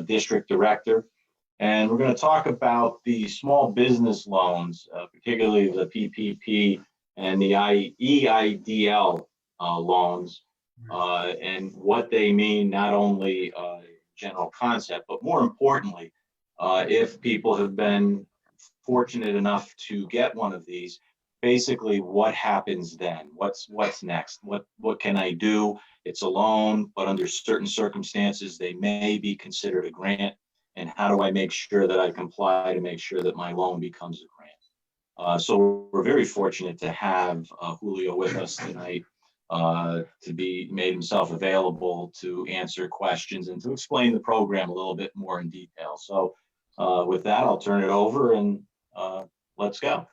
district director, and we're going to talk about the small business loans, particularly the PPP and the EIDL loans, and what they mean, not only general concept, but more importantly, if people have been fortunate enough to get one of these, basically what happens then? What's next? What can I do? It's a loan, but under certain circumstances, they may be considered a grant. And how do I make sure that I comply to make sure that my loan becomes a grant? So we're very fortunate to have Julio with us tonight, to be made himself available to answer questions and to explain the program a little bit more in detail. So with that, I'll turn it over and let's go.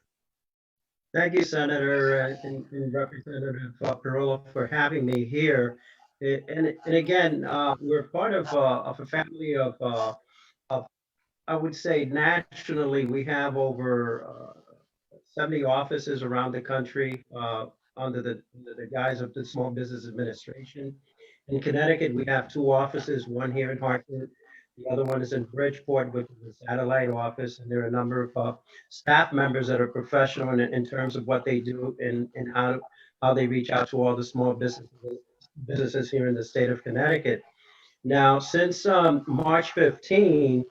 Thank you, Senator and Representative Perola, for having me here. And again, we're part of a family of, I would say nationally, we have over 70 offices around the country under the guise of the Small Business Administration. In Connecticut, we have two offices, one here in Hartford. The other one is in Bridgeport, which is a satellite office. And there are a number of staff members that are professional in terms of what they do and how they reach out to all the small businesses here in the state of Connecticut. Now, since March 15,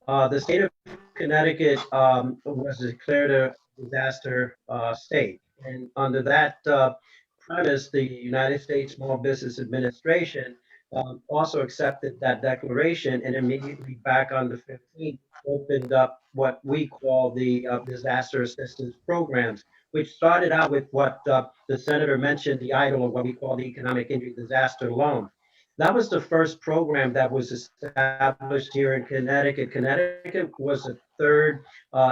the state of Connecticut was declared a disaster state. And under that premise, the United States Small Business Administration also accepted that declaration and immediately back on the 15th opened up what we call the disaster assistance programs, which started out with what the senator mentioned, the idol of what we call the economic injury disaster loan. That was the first program that was established here in Connecticut. Connecticut was the third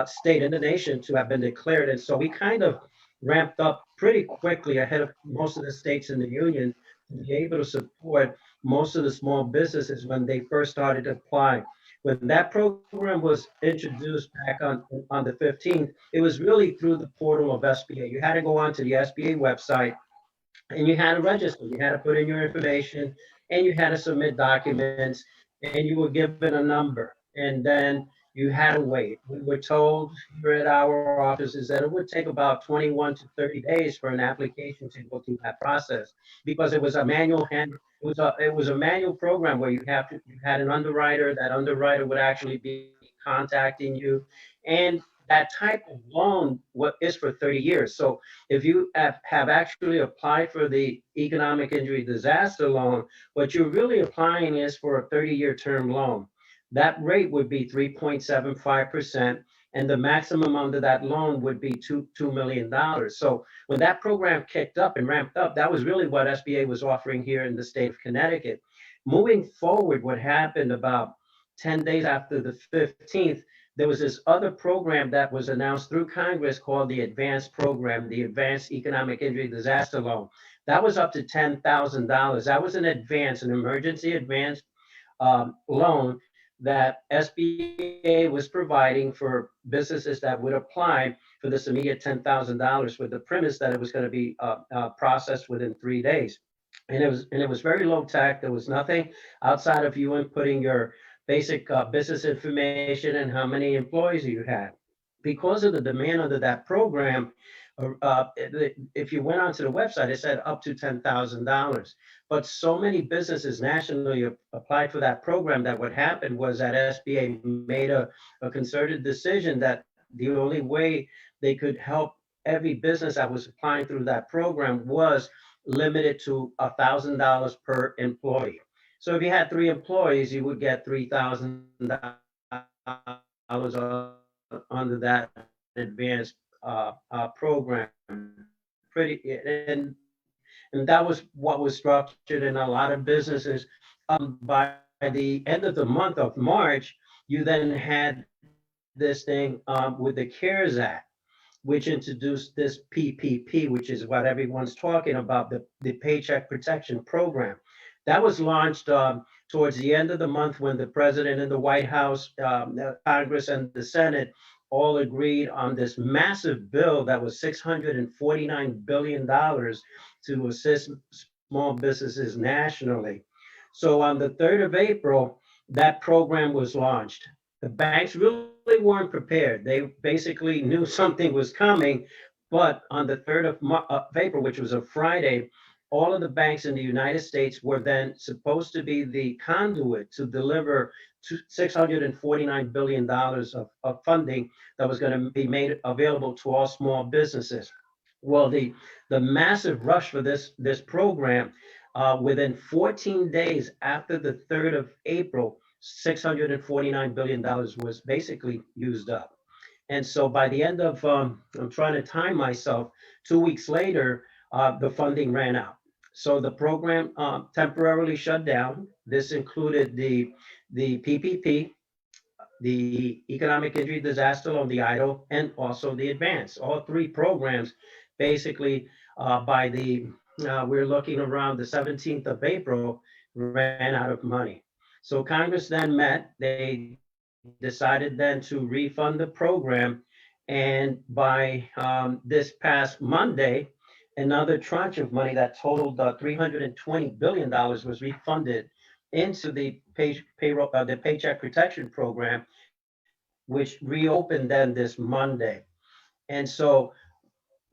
state in the nation to have been declared. And so we kind of ramped up pretty quickly ahead of most of the states in the union to be able to support most of the small businesses when they first started to apply. When that program was introduced back on the 15th, it was really through the portal of SBA. You had to go onto the SBA website and you had to register. You had to put in your information and you had to submit documents and you were given a number. And then you had to wait. We were told here at our offices that it would take about 21 to 30 days for an application to go through that process because it was a manual it was a manual program where you had an underwriter. That underwriter would actually be contacting you, and that type of loan is for 30 years. So if you have actually applied for the economic injury disaster loan, what you're really applying is for a 30-year term loan. That rate would be 3.75%, and the maximum under that loan would be $2 million. So when that program kicked up and ramped up, that was really what SBA was offering here in the state of Connecticut. Moving forward, what happened about 10 days after the 15th, there was this other program that was announced through Congress called the Advanced Program, the Advanced Economic Injury Disaster Loan. That was up to $10,000. That was an emergency advance loan that SBA was providing for businesses that would apply for this immediate $10,000 with the premise that it was going to be processed within 3 days. And it was very low tech. There was nothing outside of you inputting your basic business information and how many employees you had. Because of the demand under that program, if you went onto the website, it said up to $10,000. But so many businesses nationally applied for that program that what happened was that SBA made a concerted decision that the only way they could help every business that was applying through that program was limited to $1,000 per employee. So if you had 3 employees, you would get $3,000 under that advanced program. And that was what was structured in a lot of businesses. By the end of the month of March, you then had this thing with the CARES Act, which introduced this PPP, which is what everyone's talking about, the Paycheck Protection Program. That was launched towards the end of the month when the president and the White House, Congress and the Senate all agreed on this massive bill that was $649 billion to assist small businesses nationally. So on the 3rd of April, that program was launched. The banks really weren't prepared. They basically knew something was coming, but on the 3rd of April, which was a Friday, all of the banks in the United States were then supposed to be the conduit to deliver $649 billion of funding that was going to be made available to all small businesses. Well, the massive rush for this program, within 14 days after the 3rd of April, $649 billion was basically used up. And so by the end of, I'm trying to time myself, 2 weeks later, the funding ran out. So the program temporarily shut down. This included the PPP, the Economic Injury Disaster Loan, the EIDL, and also the Advance. All three programs basically we're looking around the 17th of April, ran out of money. So Congress then met, they decided then to refund the program. And by this past Monday, another tranche of money that totaled $320 billion was refunded into the the Paycheck Protection Program, which reopened then this Monday. And so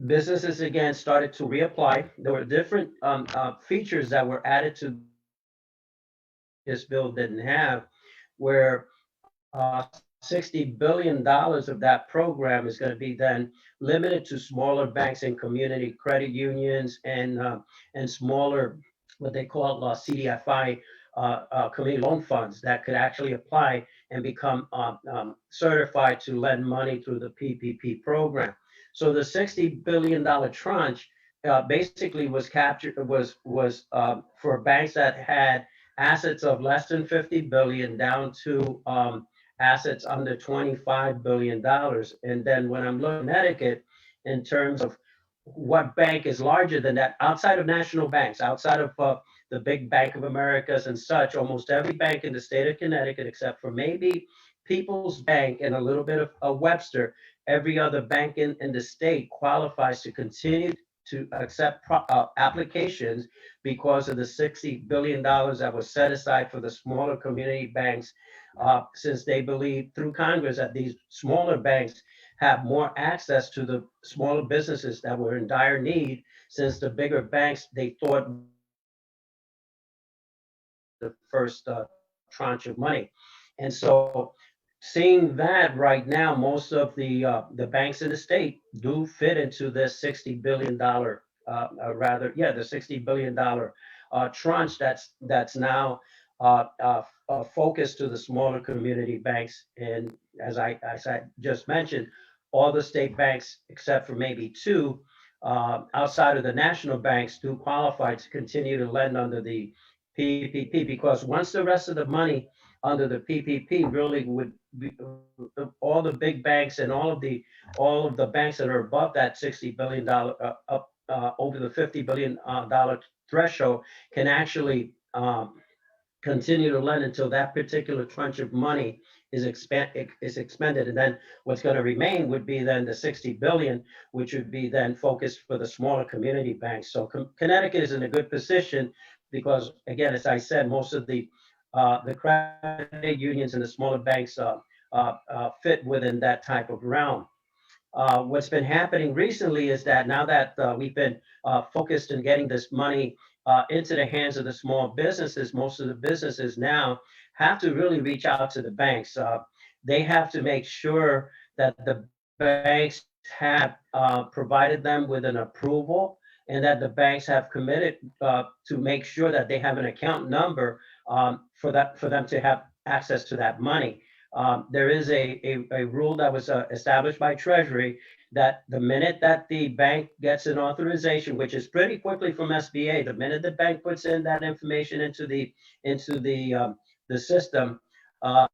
businesses again started to reapply. There were different features that were added to this bill didn't have, where $60 billion of that program is going to be then limited to smaller banks and community credit unions and smaller, what they call CDFI, community loan funds that could actually apply and become certified to lend money through the PPP program. So the $60 billion tranche basically was captured, for banks that had assets of less than 50 billion down to assets under $25 billion. And then when I'm looking at Connecticut in terms of what bank is larger than that, outside of national banks, outside of the big Bank of Americas and such, almost every bank in the state of Connecticut, except for maybe People's Bank and a little bit of Webster, every other bank in the state qualifies to continue to accept applications because of the $60 billion that was set aside for the smaller community banks, since they believe through Congress that these smaller banks have more access to the smaller businesses that were in dire need, since the bigger banks, they thought, the first tranche of money. And so seeing that right now, most of the banks in the state do fit into this $60 billion, the $60 billion tranche that's now focused to the smaller community banks. And as I just mentioned, all the state banks, except for maybe two, outside of the national banks, do qualify to continue to lend under the PPP, because once the rest of the money under the PPP really would be, all the big banks and all of the banks that are above that $60 billion, up over the $50 billion threshold, can actually continue to lend until that particular tranche of money is expended. And then what's going to remain would be then the 60 billion, which would be then focused for the smaller community banks. So Connecticut is in a good position because, again, as I said, most of the credit unions and the smaller banks fit within that type of realm. What's been happening recently is that now that we've been focused in getting this money into the hands of the small businesses, most of the businesses now have to really reach out to the banks. They have to make sure that the banks have provided them with an approval, and that the banks have committed to make sure that they have an account number for them to have access to that money. There is a rule that was established by Treasury that the minute that the bank gets an authorization, which is pretty quickly from SBA, the minute the bank puts in that information into the system for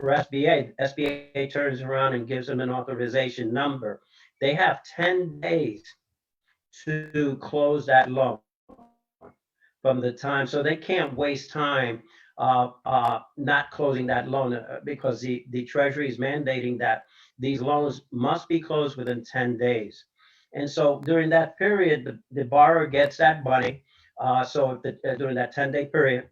SBA turns around and gives them an authorization number. They have 10 days to close that loan from the time, so they can't waste time not closing that loan because the Treasury is mandating that these loans must be closed within 10 days. And so during that period, the borrower gets that money. So during that 10-day period,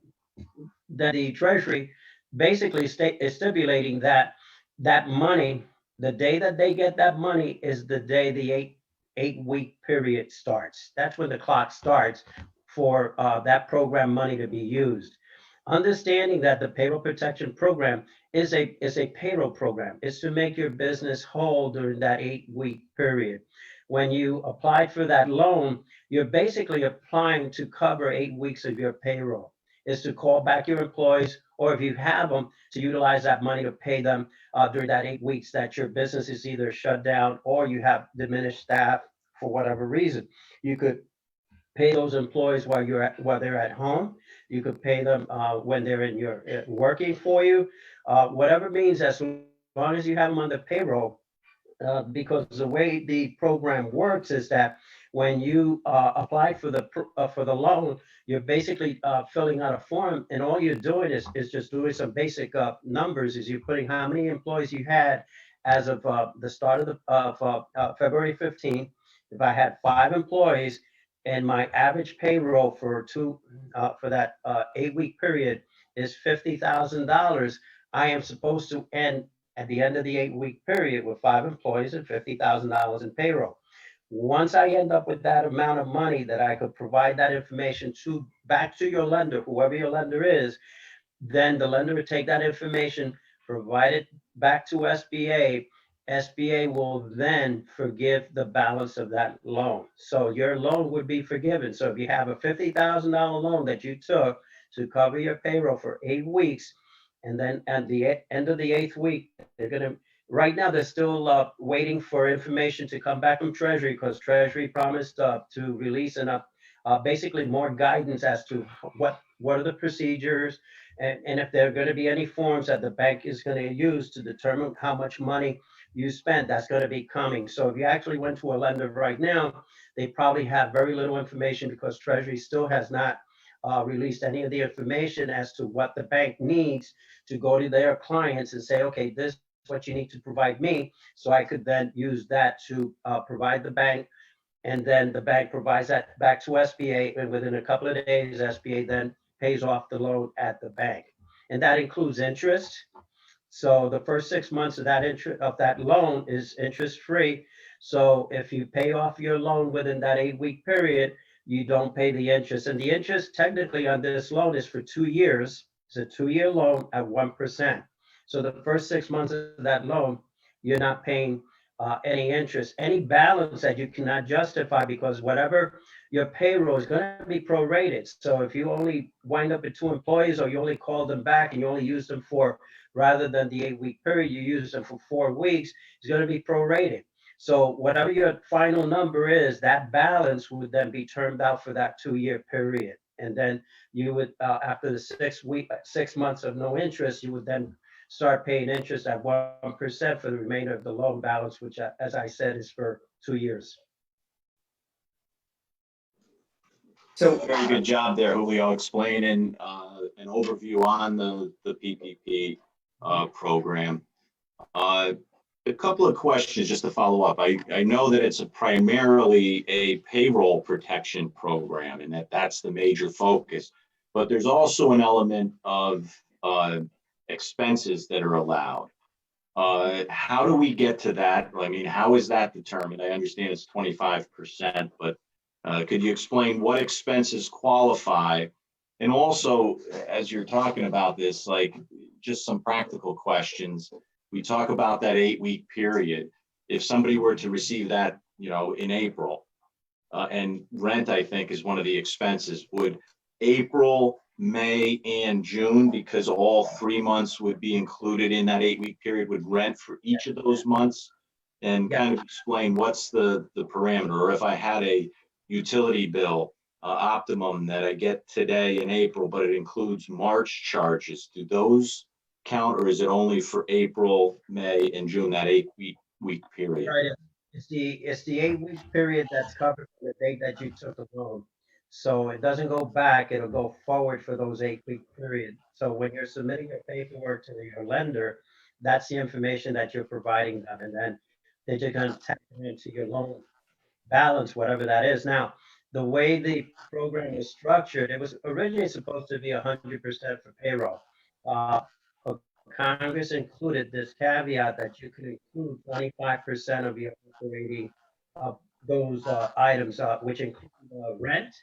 then the Treasury basically is stipulating that that money, the day that they get that money is the day the eight-week period starts. That's when the clock starts for that program money to be used. Understanding that the payroll protection program is a payroll program. It's to make your business whole during that 8-week period. When you applied for that loan, you're basically applying to cover 8 weeks of your payroll. Is to call back your employees, or if you have them, to utilize that money to pay them during that 8 weeks that your business is either shut down or you have diminished staff for whatever reason. You could pay those employees while they're at home. You could pay them when they're in your working for you. Whatever means, as long as you have them on the payroll, because the way the program works is that when you apply for the loan, you're basically filling out a form, and all you're doing is just doing some basic numbers. Is you're putting how many employees you had as of the start of February 15th. If I had 5 employees and my average payroll for that 8-week period is $50,000, I am supposed to end at the end of the 8-week period with 5 employees and $50,000 in payroll. Once I end up with that amount of money that I could provide that information to back to your lender, whoever your lender is, then the lender would take that information, provide it back to SBA. SBA will then forgive the balance of that loan. So your loan would be forgiven. So if you have a $50,000 loan that you took to cover your payroll for 8 weeks, and then at the end of the 8th week, they're going to, right now, they're still waiting for information to come back from Treasury, because Treasury promised to release basically more guidance as to what are the procedures, and if there are going to be any forms that the bank is going to use to determine how much money you spent. That's going to be coming. So if you actually went to a lender right now, they probably have very little information, because Treasury still has not released any of the information as to what the bank needs to go to their clients and say, okay, this is what you need to provide me, so I could then use that to provide the bank, and then the bank provides that back to SBA, and within a couple of days, SBA then pays off the loan at the bank. And that includes interest. So the first 6 months of that loan is interest free. So if you pay off your loan within that 8-week period, you don't pay the interest. And the interest technically on this loan is for 2 years. It's a 2-year loan at 1%. So the first 6 months of that loan, you're not paying any interest, any balance that you cannot justify, because whatever your payroll is going to be prorated. So if you only wind up with 2 employees, or you only call them back and you only use them for, rather than the 8-week period, you use them for 4 weeks, it's going to be prorated. So whatever your final number is, that balance would then be termed out for that 2-year period. And then you would, after the 6 months of no interest, you would then start paying interest at 1% for the remainder of the loan balance, which, as I said, is for 2 years. So very good job there, Julio, explaining an overview on the PPP program. A couple of questions just to follow up. I know that it's primarily a payroll protection program, and that's the major focus, but there's also an element of expenses that are allowed. How do we get to that? I mean, how is that determined? I understand it's 25%, but could you explain what expenses qualify? And also, as you're talking about this, like just some practical questions. We talk about that 8-week period. If somebody were to receive that, in April, and rent, I think, is one of the expenses, would April, May, and June, because all 3 months would be included in that 8-week period, would rent for each of those months? And kind of explain what's the parameter, or if I had a utility bill optimum that I get today in April, but it includes March charges, do those count, or is it only for April, May, and June, that 8-week period? Right. It's the 8-week period that's covered from the date that you took the loan. So it doesn't go back, it'll go forward for those 8-week period. So when you're submitting your paperwork to your lender, that's the information that you're providing them, and then they're just going to tap it into your loan balance, whatever that is. Now, the way the program is structured, it was originally supposed to be 100% for payroll. Congress included this caveat that you could include 25% of your operating uh, those items, which include rent,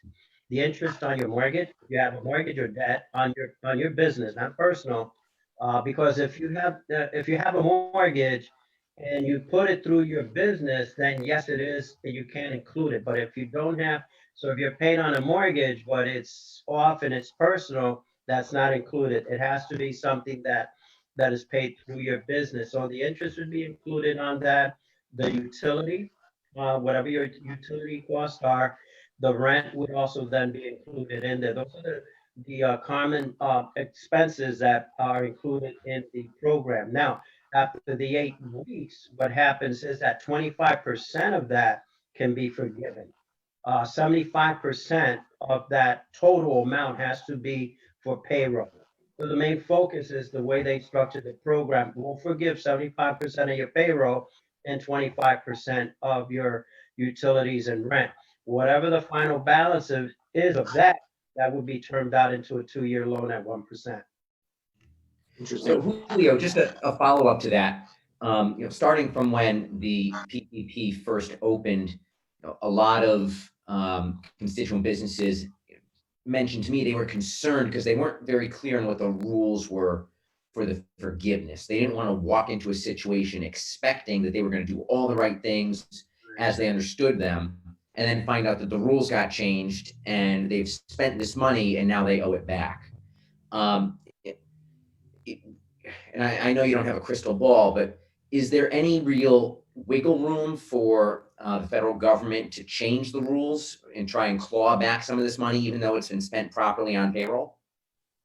the interest on your mortgage, if you have a mortgage or debt on your business, not personal. Because if you have a mortgage and you put it through your business, then yes, it is, you can include it. But if you don't have, so if you're paying on a mortgage, but it's off and it's personal, that's not included. It has to be something that is paid through your business. So the interest would be included on that, the utility, whatever your utility costs are, the rent would also then be included in there. Those are the common expenses that are included in the program. Now, after the 8 weeks, what happens is that 25% of that can be forgiven. 75% of that total amount has to be for payroll. So the main focus is the way they structure the program. We'll forgive 75% of your payroll and 25% of your utilities and rent. Whatever the final balance is of that, that would be termed out into a 2-year loan at 1%. So Julio, just a follow-up to that. Starting from when the PPP first opened, a lot of constituent businesses mentioned to me they were concerned because they weren't very clear on what the rules were for the forgiveness. They didn't want to walk into a situation expecting that they were going to do all the right things as they understood them, and then find out that the rules got changed and they've spent this money and now they owe it back. Um, and I know you don't have a crystal ball, but is there any real wiggle room for the federal government to change the rules and try and claw back some of this money, even though it's been spent properly on payroll?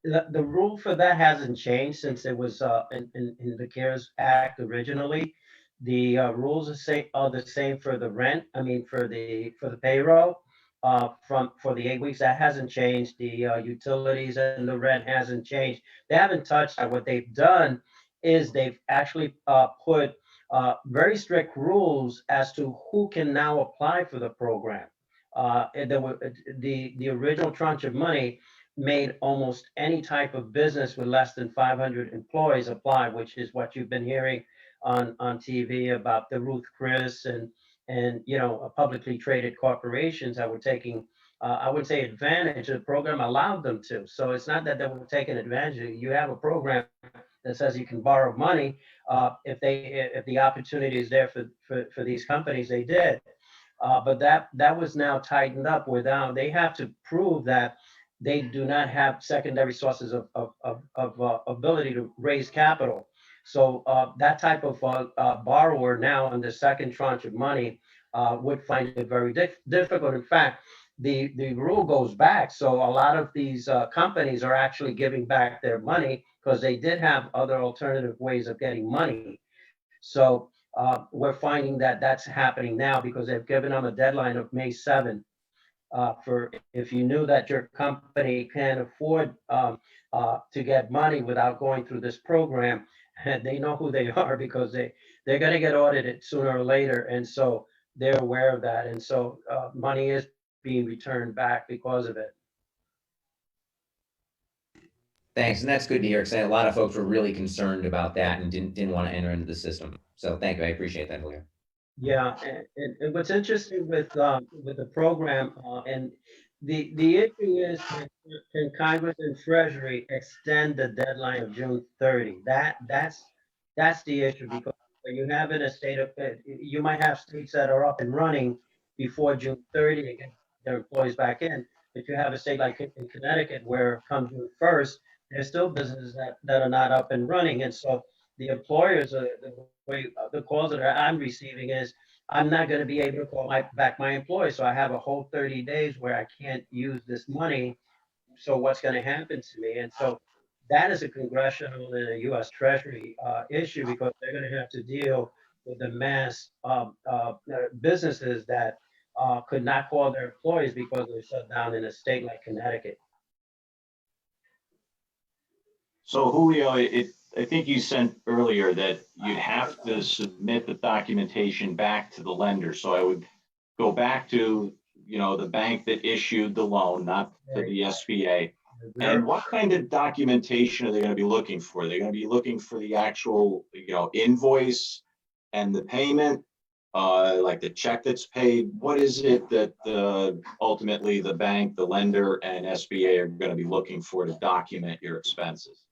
The rule for that hasn't changed since it was in the CARES Act originally. The rules are the same for the rent. I mean, for the payroll, for the 8 weeks, that hasn't changed. The utilities and the rent hasn't changed. They haven't touched that. What they've done is they've actually put very strict rules as to who can now apply for the program. And there were the original tranche of money made almost any type of business with less than 500 employees apply, which is what you've been hearing on TV about the Ruth Chris and publicly traded corporations that were taking I would say advantage. The program allowed them to. So it's not that they were taking advantage. You have a program that says you can borrow money if the opportunity is there for these companies. They did. But that was now tightened up where now they have to prove that they do not have secondary sources of ability to raise capital. So that type of borrower now in the second tranche of money would find it very difficult. In fact, the rule goes back. So a lot of these companies are actually giving back their money because they did have other alternative ways of getting money. So we're finding that that's happening now because they've given them a deadline of May 7th. For if you knew that your company can't afford to get money without going through this program, and they know who they are because they're going to get audited sooner or later, and so they're aware of that, and so money is being returned back because of it. Thanks, and that's good to hear because a lot of folks were really concerned about that and didn't want to enter into the system. So thank you, I appreciate that, Julio. Yeah, and what's interesting with the program and the issue is can Congress and Treasury extend the deadline of June 30? That's the issue because when you have in a state of you might have states that are up and running before June 30 to get their employees back in, but you have a state like in Connecticut where come June 1st, there's still businesses that are not up and running, and so the employers are the way the calls that I'm receiving is I'm not going to be able to call back my employees. So I have a whole 30 days where I can't use this money. So what's going to happen to me? And so that is a congressional and a U.S. Treasury issue because they're going to have to deal with the mass businesses that could not call their employees because they're shut down in a state like Connecticut. So Julio, I think you sent earlier that you'd have to submit the documentation back to the lender. So I would go back to, the bank that issued the loan, not to the SBA. And what kind of documentation are they going to be looking for? They're going to be looking for the actual, invoice and the payment, like the check that's paid. What is it that ultimately the bank, the lender, and SBA are going to be looking for to document your expenses?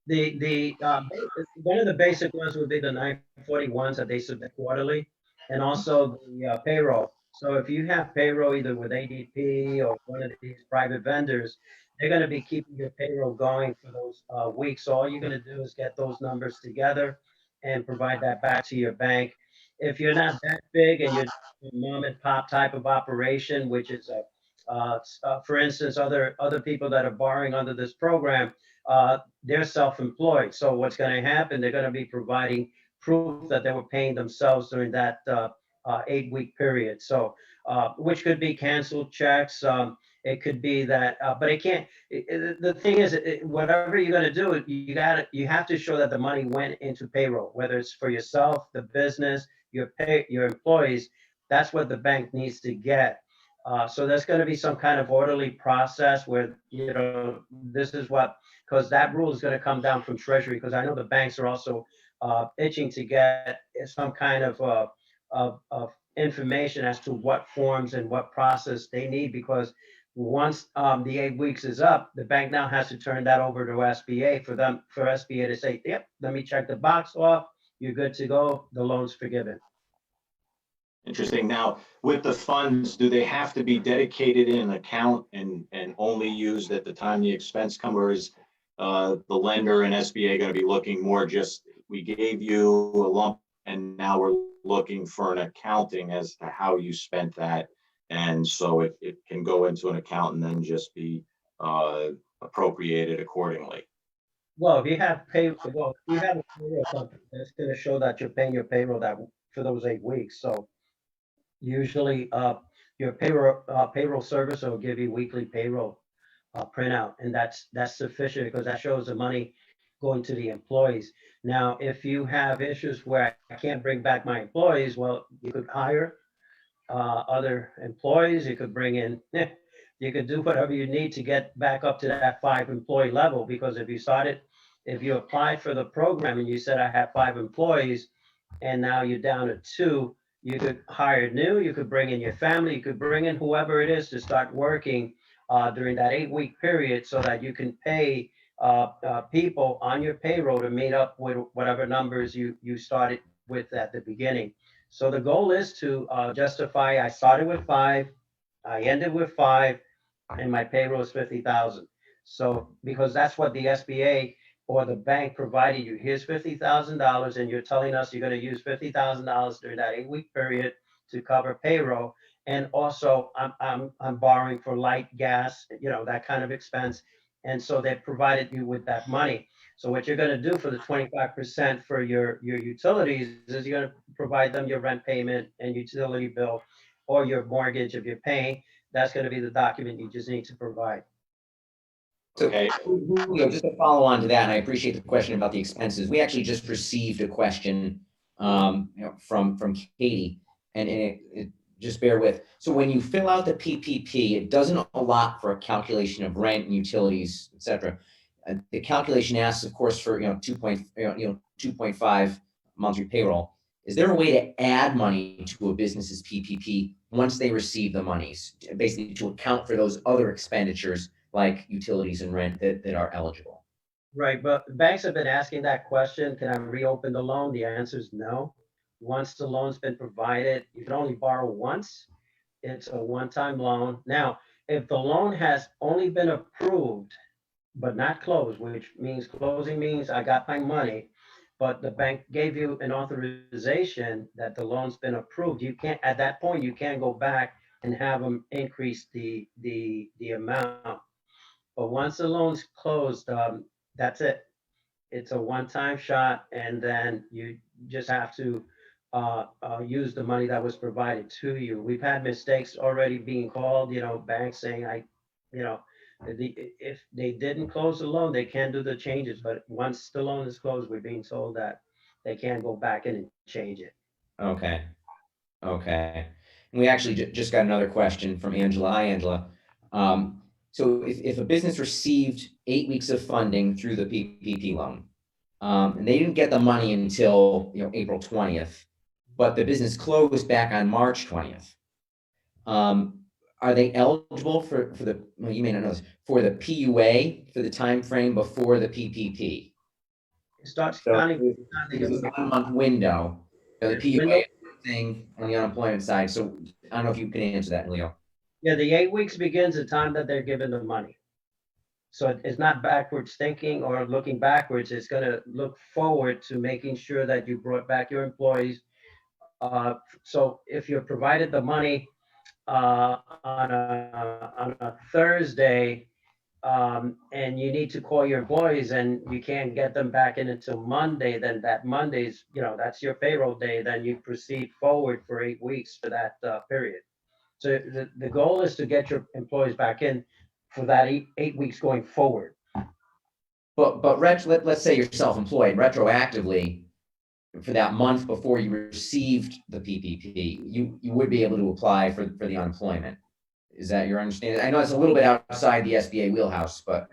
One of the basic ones would be the 941s that they submit quarterly, and also the payroll. So if you have payroll either with ADP or one of these private vendors, they're going to be keeping your payroll going for those weeks. So all you're going to do is get those numbers together and provide that back to your bank. If you're not that big and you're a mom and pop type of operation, which is for instance, other people that are borrowing under this program, they're self-employed. So what's going to happen? They're going to be providing proof that they were paying themselves during that 8-week period. So, which could be canceled checks. It could be that, but it can't. The thing is, whatever you're going to do, you have to show that the money went into payroll, whether it's for yourself, the business, your employees. That's what the bank needs to get. So there's going to be some kind of orderly process where, this is what, because that rule is going to come down from Treasury, because I know the banks are also itching to get some kind of information as to what forms and what process they need, because once the 8 weeks is up, the bank now has to turn that over to SBA for SBA to say, yep, let me check the box off, you're good to go, the loan's forgiven. Interesting. Now, with the funds, do they have to be dedicated in an account and only used at the time the expense comes, or is the lender and SBA going to be looking more just, we gave you a lump and now we're looking for an accounting as to how you spent that, and so it can go into an account and then just be appropriated accordingly? Well, if you have a payroll company, that's going to show that you're paying your payroll for those 8 weeks. So usually, your payroll service will give you weekly payroll printout, and that's sufficient because that shows the money going to the employees. Now, if you have issues where I can't bring back my employees, well, you could hire other employees. You could bring in, you could do whatever you need to get back up to that 5-employee level. Because if you applied for the program and you said I have 5 employees, and now you're down to 2, you could hire new, you could bring in your family, you could bring in whoever it is to start working during that 8-week period, so that you can pay people on your payroll to meet up with whatever numbers you started with at the beginning. So the goal is to justify, I started with 5, I ended with 5, and my payroll is 50,000. So because that's what the SBA or the bank provided you. Here's $50,000, and you're telling us you're going to use $50,000 during that 8-week period to cover payroll. And also, I'm borrowing for light, gas, that kind of expense. And so they provided you with that money. So what you're going to do for the 25% for your utilities is you're going to provide them your rent payment and utility bill, or your mortgage if you're paying. That's going to be the document you just need to provide. So, Okay. Julio, just to follow on to that, and I appreciate the question about the expenses. We actually just received a question from Katie, and it just bear with. So when you fill out the PPP, it doesn't allot for a calculation of rent and utilities, et cetera. The calculation asks, of course, for 2.5 monthly payroll. Is there a way to add money to a business's PPP once they receive the monies, basically to account for those other expenditures like utilities and rent that are eligible? Right, but banks have been asking that question, can I reopen the loan? The answer is no. Once the loan's been provided, you can only borrow once. It's a one-time loan. Now, if the loan has only been approved, but not closed, which means closing means I got my money, but the bank gave you an authorization that the loan's been approved, you can't, at that point, you can't go back and have them increase the amount. But once the loan's closed, that's it. It's a one-time shot, and then you just have to use the money that was provided to you. We've had mistakes already being called, banks saying, if they didn't close the loan, they can't do the changes. But once the loan is closed, we're being told that they can't go back in and change it. Okay. And we actually just got another question from Angela. Hi, Angela. So if a business received 8 weeks of funding through the PPP loan, and they didn't get the money until April 20th, but the business closed back on March 20th, are they eligible for the, well, you may not know this, for the PUA for the time frame before the PPP? It starts So counting. there's this 1 month window, the PUA thing on the unemployment side. So I don't know if you can answer that, Leo. Yeah, the 8 weeks begins the time that they're given the money. So it's not backwards thinking or looking backwards. It's going to look forward to making sure that you brought back your employees. So if you're provided the money on a Thursday, and you need to call your employees and you can't get them back in until Monday, then that Monday's, that's your payroll day, then you proceed forward for 8 weeks for that period. So the goal is to get your employees back in for that 8 weeks going forward. But let's say you're self-employed, retroactively, for that month before you received the PPP, you would be able to apply for the unemployment. Is that your understanding? I know it's a little bit outside the SBA wheelhouse, but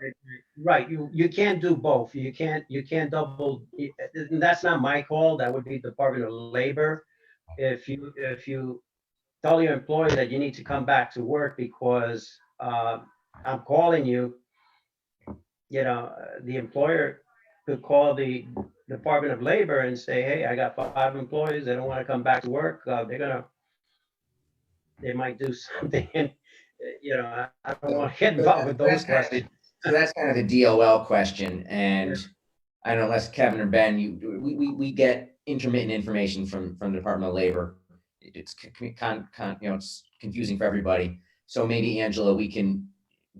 Right, you can't do both. You can't double. That's not my call. That would be Department of Labor. If you tell your employee that you need to come back to work because I'm calling you, the employer could call the Department of Labor and say, hey, I got 5 employees. They don't want to come back to work. They might do something. And, I don't want to get involved with those questions. So that's kind of the DOL question. And I don't know, unless Kevin or Ben, we get intermittent information from the Department of Labor. It's it's confusing for everybody. So maybe, Angela, we can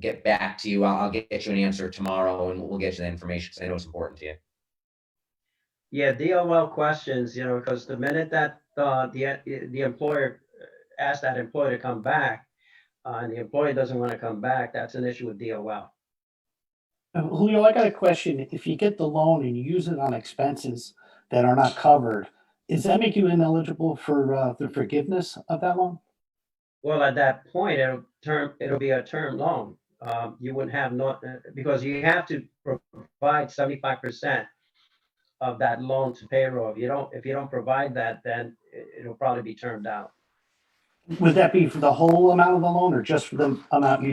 get back to you. I'll get you an answer tomorrow, and we'll get you that information because I know it's important to you. Yeah, DOL questions, because the minute that the employer asks that employee to come back, and the employee doesn't want to come back, that's an issue with DOL. Julio, I got a question. If you get the loan and you use it on expenses that are not covered, does that make you ineligible for the forgiveness of that loan? Well, at that point, it'll be a term loan. You wouldn't have because you have to provide 75% of that loan to payroll. If you don't provide that, then it'll probably be termed out. Would that be for the whole amount of the loan or just for the amount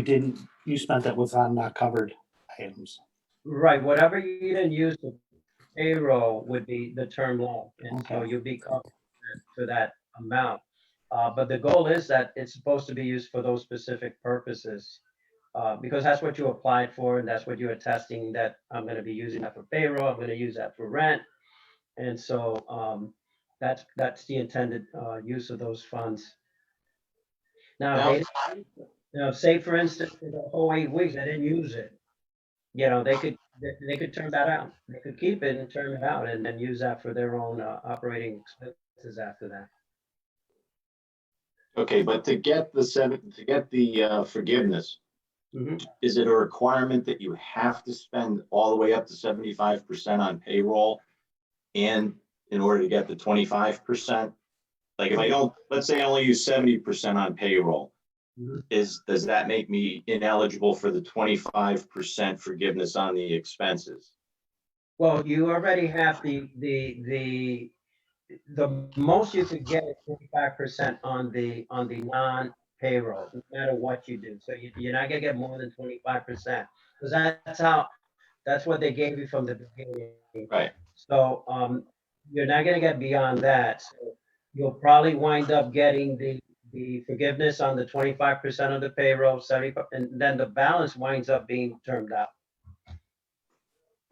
you spent that was on not covered items? Right, whatever you didn't use for payroll would be the term loan, and so Okay. you'll be covered for that amount. But the goal is that it's supposed to be used for those specific purposes, because that's what you applied for, and that's what you're attesting that I'm going to be using that for payroll. I'm going to use that for rent, and so that's the intended use of those funds. Now, say for instance, for the whole 8 weeks they didn't use it. They could turn that out. They could keep it and turn it out, and then use that for their own operating expenses after that. Okay, but to get the forgiveness, Mhm. is it a requirement that you have to spend all the way up to 75% on payroll, and in order to get the 25%? Like if I don't, let's say I only use 70% on payroll, Mhm. does that make me ineligible for the 25% forgiveness on the expenses? Well, you already have the most you could get is 25% on the non-payroll, no matter what you do. So you're not gonna get more than 25%, because that's what they gave you from the beginning. Right. So you're not gonna get beyond that. So you'll probably wind up getting the forgiveness on the 25% of the payroll, 70, and then the balance winds up being termed out.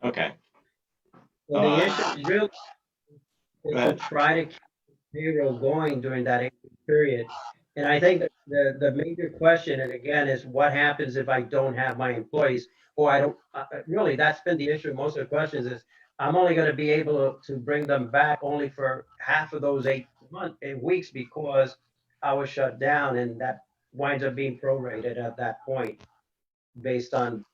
Okay. So the issue is really Go to ahead. try to keep payroll going during that 8-week period. And I think that the major question, and again, is what happens if I don't have my employees, or I don't, really, that's been the issue. Most of the questions is, I'm only gonna be able to bring them back only for half of those 8 weeks because I was shut down, and that winds up being prorated at that point based on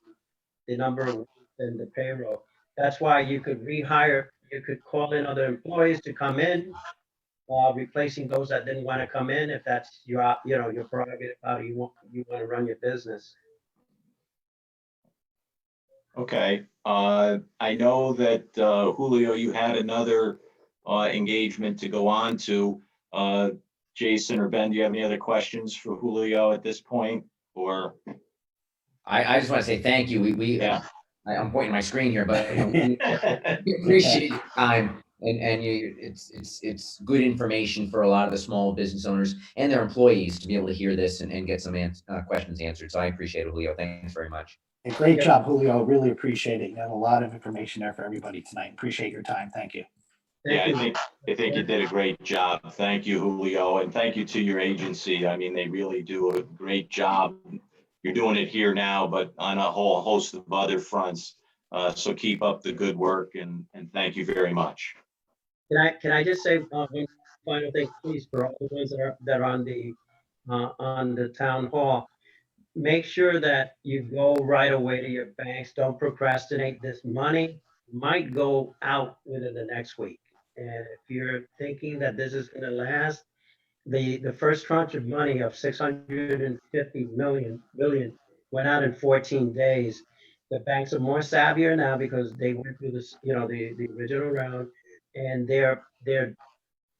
the number of weeks and the payroll. That's why you could rehire, you could call in other employees to come in, replacing those that didn't want to come in, if that's your prerogative, how you want to run your business. Okay. I know that Julio, you had another engagement to go on to. Jason or Ben, do you have any other questions for Julio at this point? Or I just want to say thank you. Yeah. I'm pointing my screen here, but we appreciate your time and it's good information for a lot of the small business owners and their employees to be able to hear this and get some questions answered. So I appreciate it, Julio. Thanks very much. Hey, great job, Julio. Really appreciate it. You had a lot of information there for everybody tonight. Appreciate your time. Thank you. Yeah, Thank I you. think you did a great job. Thank you, Julio, and thank you to your agency. I mean, they really do a great job. You're doing it here now, but on a whole host of other fronts. So keep up the good work and thank you very much. Can I just say one final thing, please, for all the ones that are on the town hall? Make sure that you go right away to your banks. Don't procrastinate. This money might go out within the next week. And if you're thinking that this is going to last, the first tranche of money of 650 billion went out in 14 days. The banks are more savvier now because they went through this, the original round, and they're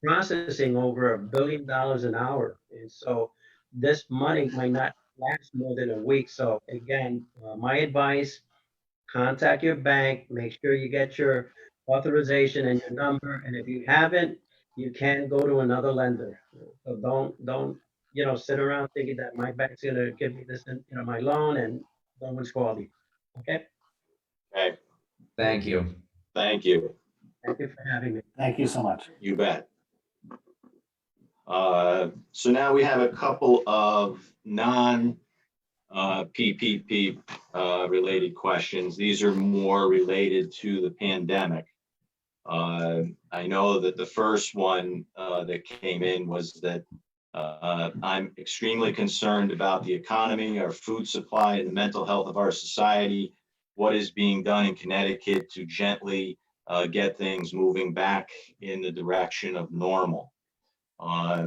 processing over $1 billion an hour. And so this money might not last more than a week. So again, my advice, contact your bank, make sure you get your authorization and your number. And if you haven't, you can go to another lender. So don't, sit around thinking that my bank's gonna give me this, my loan, and no one's called you. Okay? Okay, Thank you. thank you. Thank you for having me. Thank you so much. You bet. So now we have a couple of non PPP related questions. These are more related to the pandemic. I know that the first one that came in was that I'm extremely concerned about the economy, our food supply, and the mental health of our society. What is being done in Connecticut to gently get things moving back in the direction of normal? I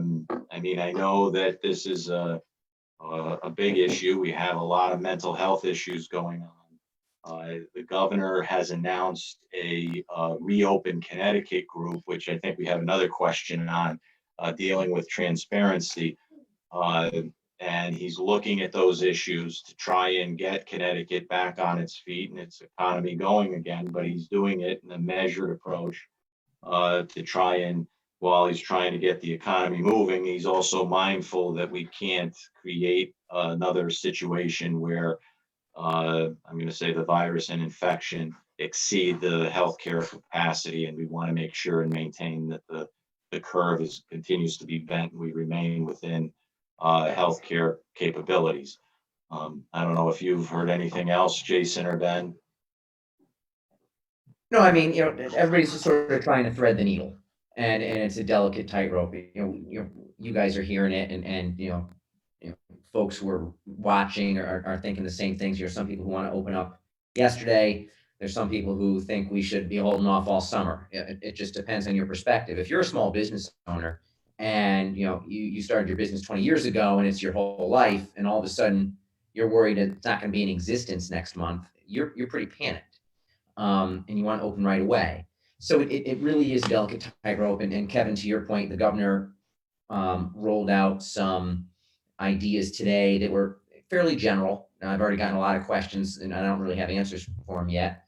mean, I know that this is a big issue. We have a lot of mental health issues going on. The governor has announced a Reopen Connecticut group, which I think we have another question on, dealing with transparency. Uh, and he's looking at those issues to try and get Connecticut back on its feet and its economy going again. But he's doing it in a measured approach to try and, while he's trying to get the economy moving, he's also mindful that we can't create another situation where I'm going to say the virus and infection exceed the healthcare capacity, and we want to make sure and maintain that the curve continues to be bent and we remain within healthcare capabilities. I don't know if you've heard anything else, Jason or Ben. No, I mean, everybody's just sort of trying to thread the needle, and it's a delicate tightrope. You guys are hearing it, and folks who are watching are thinking the same things. Some people who want to open up yesterday. There's some people who think we should be holding off all summer. It just depends on your perspective. If you're a small business owner and you started your business 20 years ago and it's your whole life, and all of a sudden you're worried it's not going to be in existence next month, you're pretty panicked, and you want to open right away. So it really is a delicate tightrope. And Kevin, to your point, the governor rolled out some ideas today that were fairly general. Now, I've already gotten a lot of questions and I don't really have answers for them yet.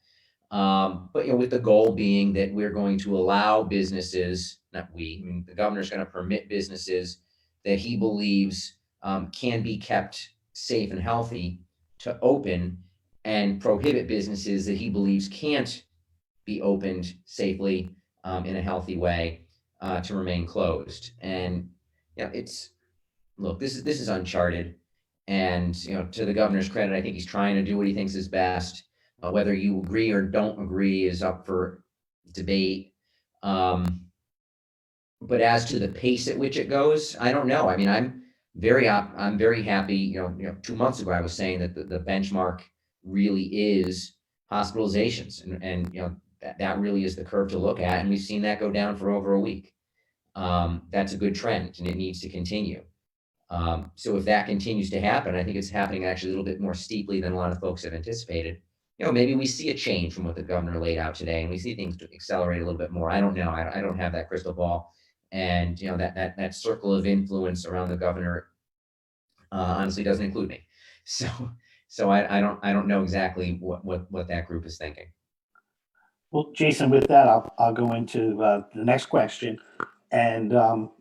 But with the goal being that we're going to allow businesses, not we, I mean, the governor's going to permit businesses that he believes can be kept safe and healthy to open, and prohibit businesses that he believes can't be opened safely in a healthy way to remain closed. And look, this is uncharted, and to the governor's credit, I think he's trying to do what he thinks is best. Whether you agree or don't agree is up for debate. But as to the pace at which it goes, I don't know. I mean, I'm very happy. 2 months ago I was saying that the benchmark really is hospitalizations, and that really is the curve to look at, and we've seen that go down for over a week. That's a good trend, and it needs to continue. So if that continues to happen, I think it's happening actually a little bit more steeply than a lot of folks have anticipated. maybe we see a change from what the governor laid out today, and we see things to accelerate a little bit more. I don't know. I don't have that crystal ball, and that circle of influence around the governor honestly doesn't include me. So I don't know exactly what that group is thinking. Well, Jason, with that, I'll go into the next question. And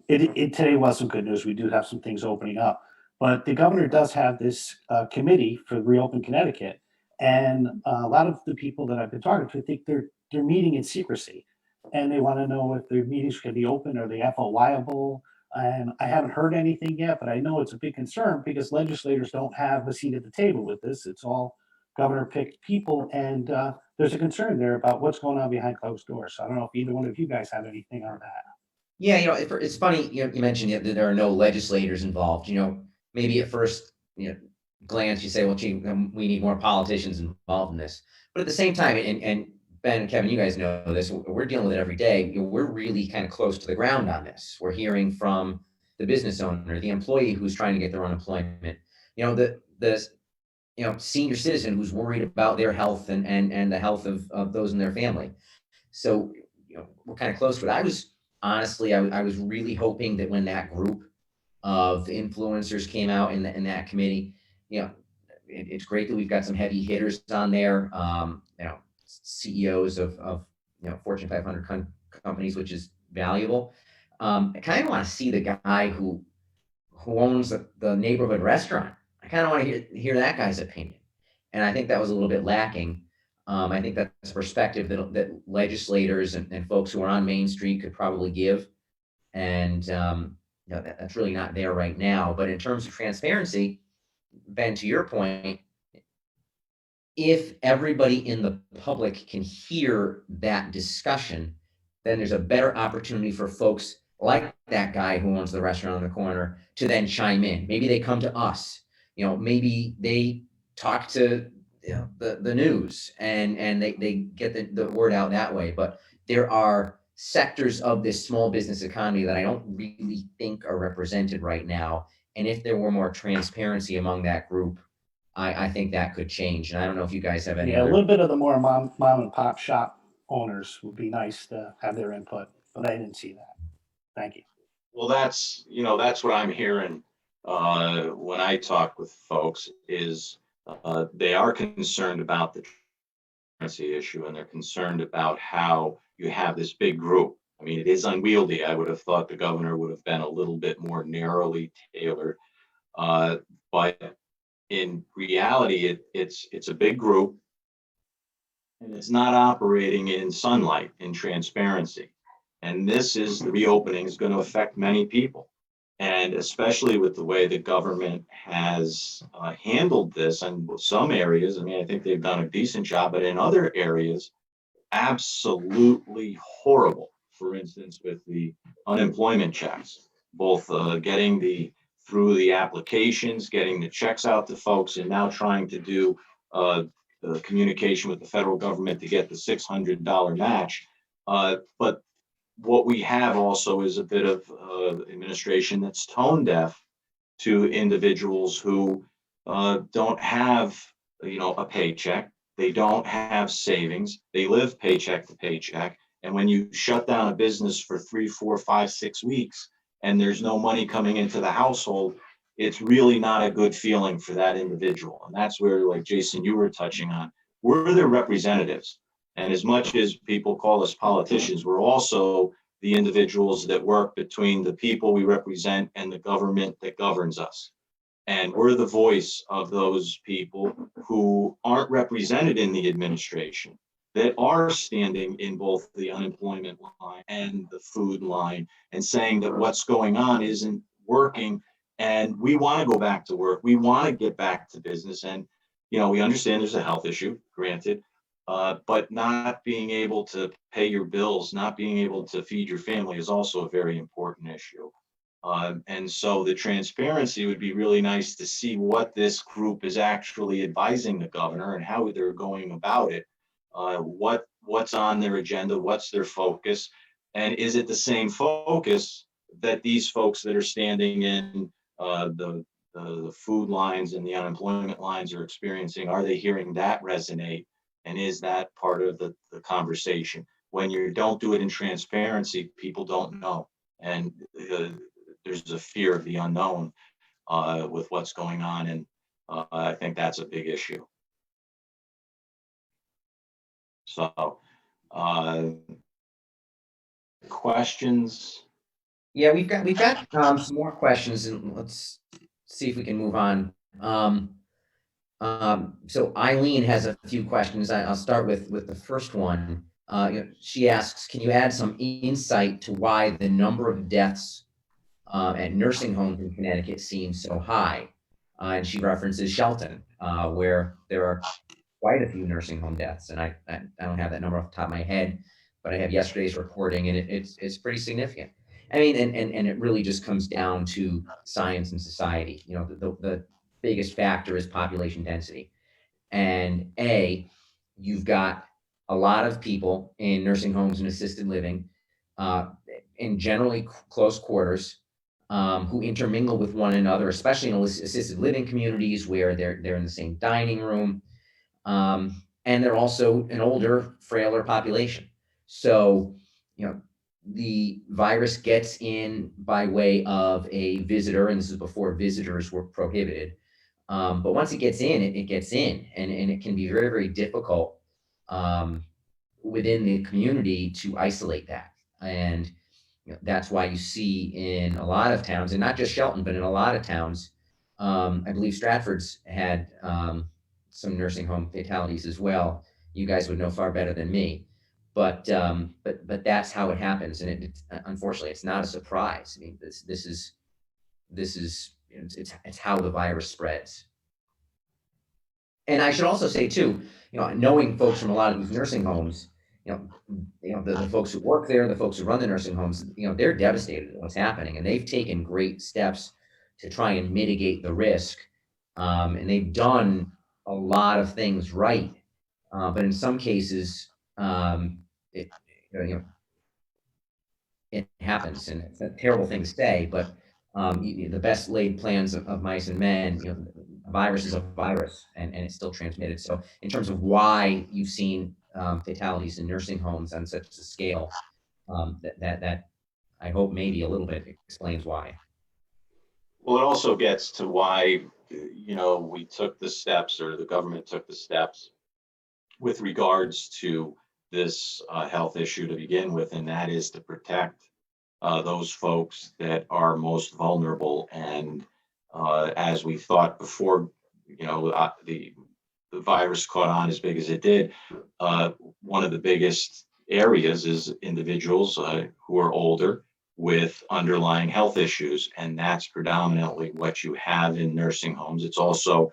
today was some good news. We do have some things opening up, but the governor does have this committee for Reopen Connecticut, and a lot of the people that I've been talking to think they're meeting in secrecy, and they want to know if their meetings can be open, or the FOIable. And I haven't heard anything yet, but I know it's a big concern because legislators don't have a seat at the table with this. It's all governor picked people, and there's a concern there about what's going on behind closed doors. So I don't know if either one of you guys have anything on that. Yeah, it's funny, you mentioned that there are no legislators involved. Maybe at first, glance, you say, well, gee, we need more politicians involved in this. But at the same time, and Ben and Kevin, you guys know this, we're dealing with it every day. We're really kind of close to the ground on this. We're hearing from the business owner, the employee who's trying to get their unemployment, the senior citizen who's worried about their health and the health of those in their family. So, we're kind of close to it. I was really hoping that when that group of influencers came out in that committee, it's great that we've got some heavy hitters on there, CEOs of Fortune 500 companies, which is valuable. I kind of want to see the guy who owns the neighborhood restaurant. I kind of want to hear that guy's opinion, and I think that was a little bit lacking. I think that's a perspective that legislators and folks who are on Main Street could probably give, and that's really not there right now. But in terms of transparency, Ben, to your point, if everybody in the public can hear that discussion, then there's a better opportunity for folks like that guy who owns the restaurant on the corner to then chime in. Maybe they come to us, maybe they talk to the news and they get the word out that way. But there are sectors of this small business economy that I don't really think are represented right now. And if there were more transparency among that group, I think that could change. And I don't know if you guys have any Yeah, a other. little bit of the more mom and pop shop owners would be nice to have their input, but I didn't see that. Thank you. Well, that's what I'm hearing when I talk with folks is they are concerned about the transparency issue, and they're concerned about how you have this big group. I mean, it is unwieldy. I would have thought the governor would have been a little bit more narrowly tailored, but in reality, it's a big group, and it's not operating in sunlight, in transparency. And the reopening is going to affect many people. And especially with the way the government has handled this in some areas, I mean, I think they've done a decent job, but in other areas, absolutely horrible. For instance, with the unemployment checks, both getting through the applications, getting the checks out to folks, and now trying to do the communication with the federal government to get the $600 match. But what we have also is a bit of administration that's tone deaf to individuals who don't have, a paycheck. They don't have savings. They live paycheck to paycheck. And when you shut down a business for 3, 4, 5, 6 weeks, and there's no money coming into the household, it's really not a good feeling for that individual. And that's where, like Jason, you were touching on, we're their representatives. And as much as people call us politicians, we're also the individuals that work between the people we represent and the government that governs us. And we're the voice of those people who aren't represented in the administration, that are standing in both the unemployment line and the food line and saying that what's going on isn't working. And we want to go back to work. We want to get back to business. And, we understand there's a health issue, granted, but not being able to pay your bills, not being able to feed your family is also a very important issue. And so the transparency would be really nice to see what this group is actually advising the governor and how they're going about it. What's on their agenda, what's their focus, and is it the same focus that these folks that are standing in the food lines and the unemployment lines are experiencing? Are they hearing that resonate And is that part of the conversation? When you don't do it in transparency, people don't know. And there's a fear of the unknown with what's going on. And I think that's a big issue. So, questions? Yeah, we've got some more questions, and let's see if we can move on. So Eileen has a few questions. I'll start with the first one. She asks, can you add some insight to why the number of deaths at nursing homes in Connecticut seems so high? And she references Shelton, where there are quite a few nursing home deaths. And I don't have that number off the top of my head, but I have yesterday's reporting, and it's pretty significant. I mean, and it really just comes down to science and society. The biggest factor is population density. And you've got a lot of people in nursing homes and assisted living, in generally close quarters, who intermingle with one another, especially in assisted living communities where they're in the same dining room, and they're also an older, frailer population. So, the virus gets in by way of a visitor, and this is before visitors were prohibited. But once it gets in, it gets in, and it can be very, very difficult within the community to isolate that. And that's why you see in a lot of towns, and not just Shelton, but in a lot of towns, I believe Stratford's had some nursing home fatalities as well. You guys would know far better than me, but that's how it happens, and unfortunately, it's not a surprise. I mean, this is it's how the virus spreads. And I should also say too, knowing folks from a lot of these nursing homes, the folks who work there, the folks who run the nursing homes, they're devastated at what's happening, and they've taken great steps to try and mitigate the risk. And they've done a lot of things right, but in some cases, it it happens, and it's a terrible thing to say, but the best laid plans of mice and men, a virus is a virus, and it's still transmitted. So in terms of why you've seen fatalities in nursing homes on such a scale, that I hope maybe a little bit explains why. Well, it also gets to why, we took the steps, or the government took the steps with regards to this health issue to begin with, and that is to protect those folks that are most vulnerable. And as we thought before, the virus caught on as big as it did, one of the biggest areas is individuals who are older with underlying health issues, and that's predominantly what you have in nursing homes. It's also,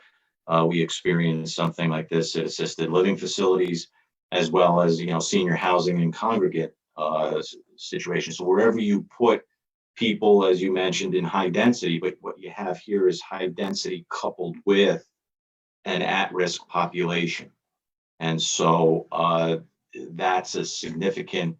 we experience something like this at assisted living facilities, as well as senior housing and congregate situations. So wherever you put people, as you mentioned, in high density, but what you have here is high density coupled with an at-risk population. And so that's a significant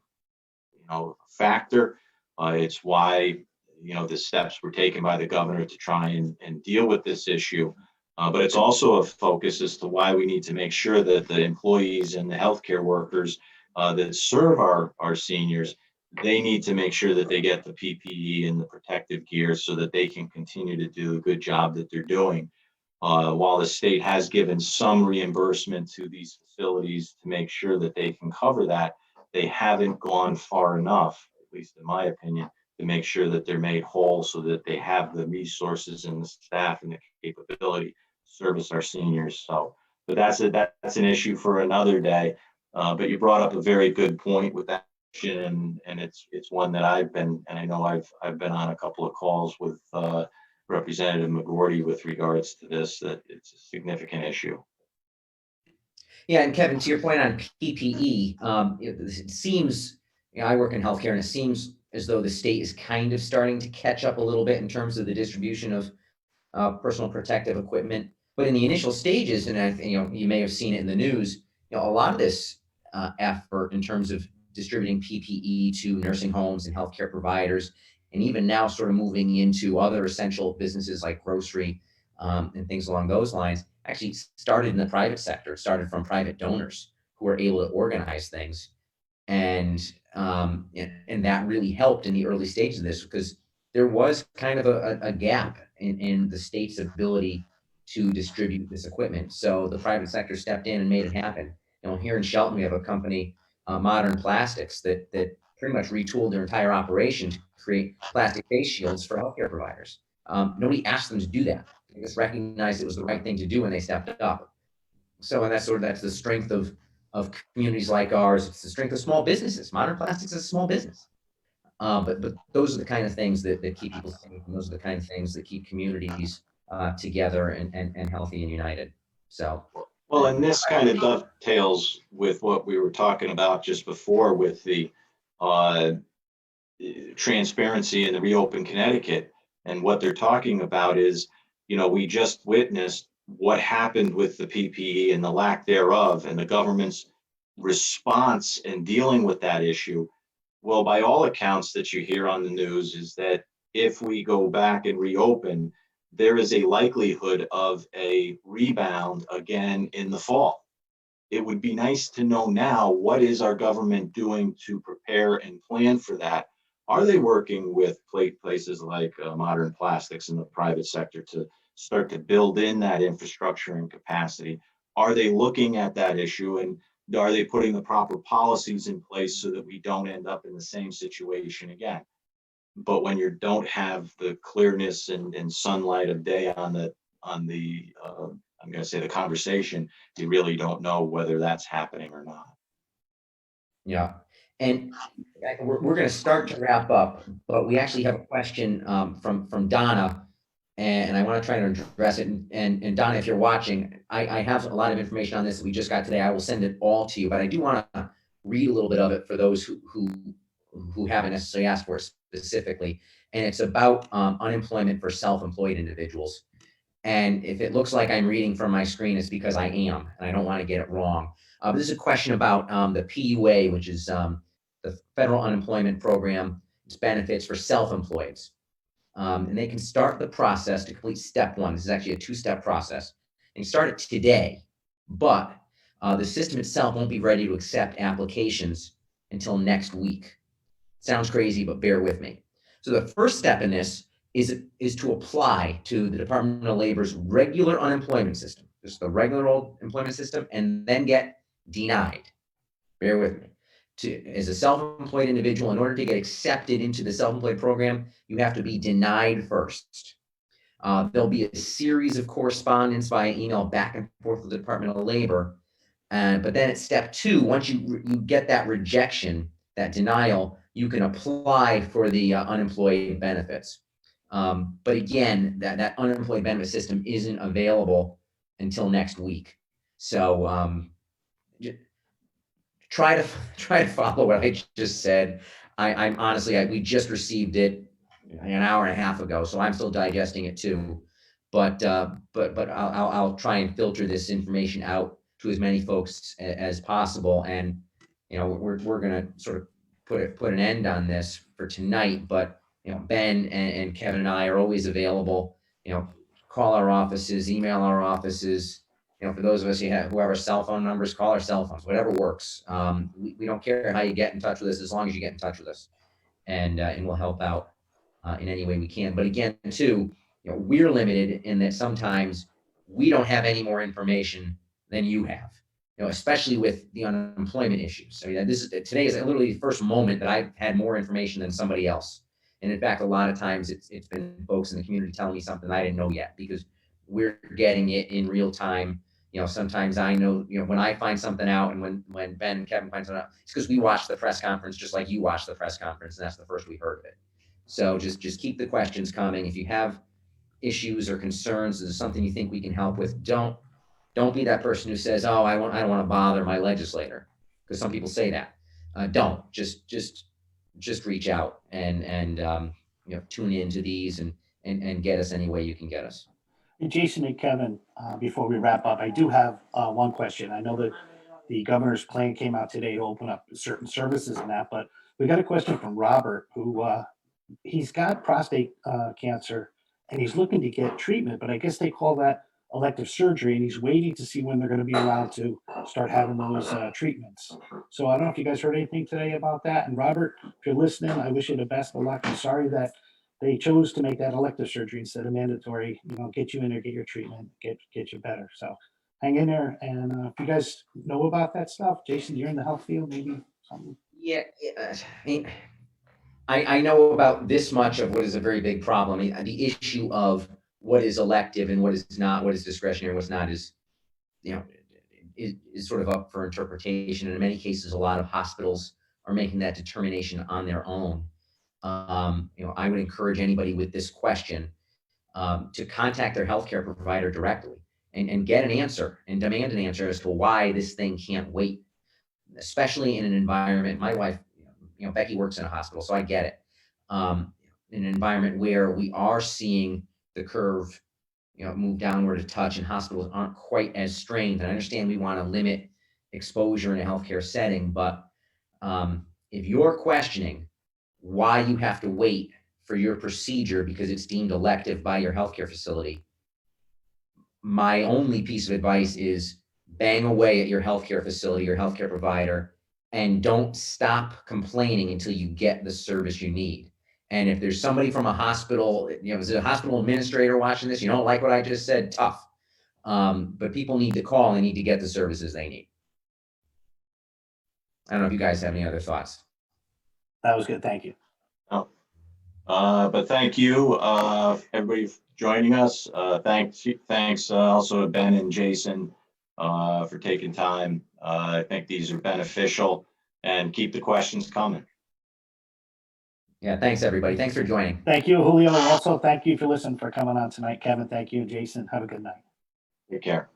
factor. It's why the steps were taken by the governor to try and deal with this issue. But it's also a focus as to why we need to make sure that the employees and the healthcare workers that serve our seniors, they need to make sure that they get the PPE and the protective gear so that they can continue to do a good job that they're doing. While the state has given some reimbursement to these facilities to make sure that they can cover that, they haven't gone far enough, at least in my opinion, to make sure that they're made whole so that they have the resources and the staff and the capability to service our seniors. So, but that's an issue for another day. But you brought up a very good point with that, and it's one that I've been, and I know I've been on a couple of calls with Representative McGorty with regards to this, that it's a significant issue. Yeah, and Kevin, to your point on PPE, it seems, I work in healthcare, and it seems as though the state is kind of starting to catch up a little bit in terms of the distribution of personal protective equipment. But in the initial stages, and you may have seen it in the news, a lot of this effort in terms of distributing PPE to nursing homes and healthcare providers, and even now sort of moving into other essential businesses like grocery and things along those lines, actually started in the private sector. It started from private donors. who are able to organize things. And that really helped in the early stages of this, because there was kind of a gap in the state's ability to distribute this equipment. So the private sector stepped in and made it happen. Here in Shelton, we have a company, Modern Plastics, that pretty much retooled their entire operation to create plastic face shields for healthcare providers. Nobody asked them to do that. They just recognized it was the right thing to do when they stepped up. So, and that's the strength of communities like ours. It's the strength of small businesses. Modern Plastics is a small business. But those are the kind of things that keep people safe, and those are the kind of things that keep communities together and healthy and united. So, well, and this kind of dovetails with what we were talking about just before with the transparency in the Reopen Connecticut. And what they're talking about is, we just witnessed what happened with the PPE and the lack thereof, and the government's response in dealing with that issue. Well, by all accounts that you hear on the news is that if we go back and reopen, there is a likelihood of a rebound again in the fall. It would be nice to know now, what is our government doing to prepare and plan for that? Are they working with places like Modern Plastics in the private sector to start to build in that infrastructure and capacity? Are they looking at that issue, and are they putting the proper policies in place so that we don't end up in the same situation again? But when you don't have the clearness and sunlight of day on the I'm going to say the conversation, you really don't know whether that's happening or not. yeah. And we're going to start to wrap up, but we actually have a question from Donna, and I want to try to address it. And Donna, if you're watching, I have a lot of information on this that we just got today. I will send it all to you, but I do want to read a little bit of it for those who haven't necessarily asked for it specifically. And it's about unemployment for self-employed individuals. And if it looks like I'm reading from my screen, it's because I am, and I don't want to get it wrong. But this is a question about the PUA, which is the Federal Unemployment Program. It's benefits for self-employeds. And they can start the process to complete step one. This is actually a two-step process. And you start it today, but the system itself won't be ready to accept applications until next week. Sounds crazy, but bear with me. So the first step in this is to apply to the Department of Labor's regular unemployment system, just the regular old employment system, and then get denied. Bear with me. As a self-employed individual, in order to get accepted into the self-employed program, you have to be denied first. There'll be a series of correspondence via email back and forth with the Department of Labor. But then at step two, once you get that rejection, that denial, you can apply for the unemployed benefits. But again, that unemployed benefit system isn't available until next week. So try to follow what I just said. I'm honestly, we just received it an hour and a half ago, so I'm still digesting it too. But I'll try and filter this information out to as many folks as possible. And we're going to sort of put an end on this for tonight. But Ben and Kevin and I are always available. Call our offices, email our offices. For those of us who have our cell phone numbers, call our cell phones, whatever works. We don't care how you get in touch with us, as long as you get in touch with us, and we'll help out in any way we can. But again, too, we're limited in that sometimes we don't have any more information than you have. Especially with the unemployment issues. I mean, today is literally the first moment that I've had more information than somebody else. And in fact, a lot of times it's been folks in the community telling me something I didn't know yet, because we're getting it in real time. Sometimes I know, when I find something out, and when Ben and Kevin find something out, it's because we watched the press conference just like you watched the press conference, and that's the first we heard of it. So just keep the questions coming. If you have issues or concerns, there's something you think we can help with, don't be that person who says, "Oh, I don't want to bother my legislator," because some people say that. Don't just reach out and tune into these and get us any way you can get us. And Jason and Kevin, before we wrap up, I do have one question. I know that the governor's plan came out today to open up certain services and that, but we got a question from Robert, who he's got prostate cancer and he's looking to get treatment, but I guess they call that elective surgery, and he's waiting to see when they're going to be allowed to start having those treatments. So I don't know if you guys heard anything today about that. And Robert, if you're listening, I wish you the best of luck. I'm sorry that they chose to make that elective surgery instead of mandatory. Get you in there, get your treatment, get you better. So hang in there. And if you guys know about that stuff, Jason, you're in the health field, maybe something. Yeah, I mean, I know about this much of what is a very big problem. I mean, the issue of what is elective and what is not, what is discretionary, what's not is, is sort of up for interpretation. And in many cases, a lot of hospitals are making that determination on their own. I would encourage anybody with this question to contact their healthcare provider directly and get an answer and demand an answer as to why this thing can't wait, especially in an environment. My wife, Becky works in a hospital, so I get it. In an environment where we are seeing the curve, move downward a touch, and hospitals aren't quite as strained. And I understand we want to limit exposure in a healthcare setting, but if you're questioning why you have to wait for your procedure because it's deemed elective by your healthcare facility, my only piece of advice is bang away at your healthcare facility, your healthcare provider, and don't stop complaining until you get the service you need. And if there's somebody from a hospital, is it a hospital administrator watching this? You don't like what I just said? Tough. But people need to call and need to get the services they need. I don't know if you guys have any other thoughts. That was good. Thank you. But thank you, everybody for joining us. Thanks also to Ben and Jason for taking time. I think these are beneficial, and keep the questions coming. Yeah, thanks everybody. Thanks for joining. Thank you, Julio. Also, thank you for listening, for coming on tonight. Kevin, thank you. Jason, have a good night. Take care.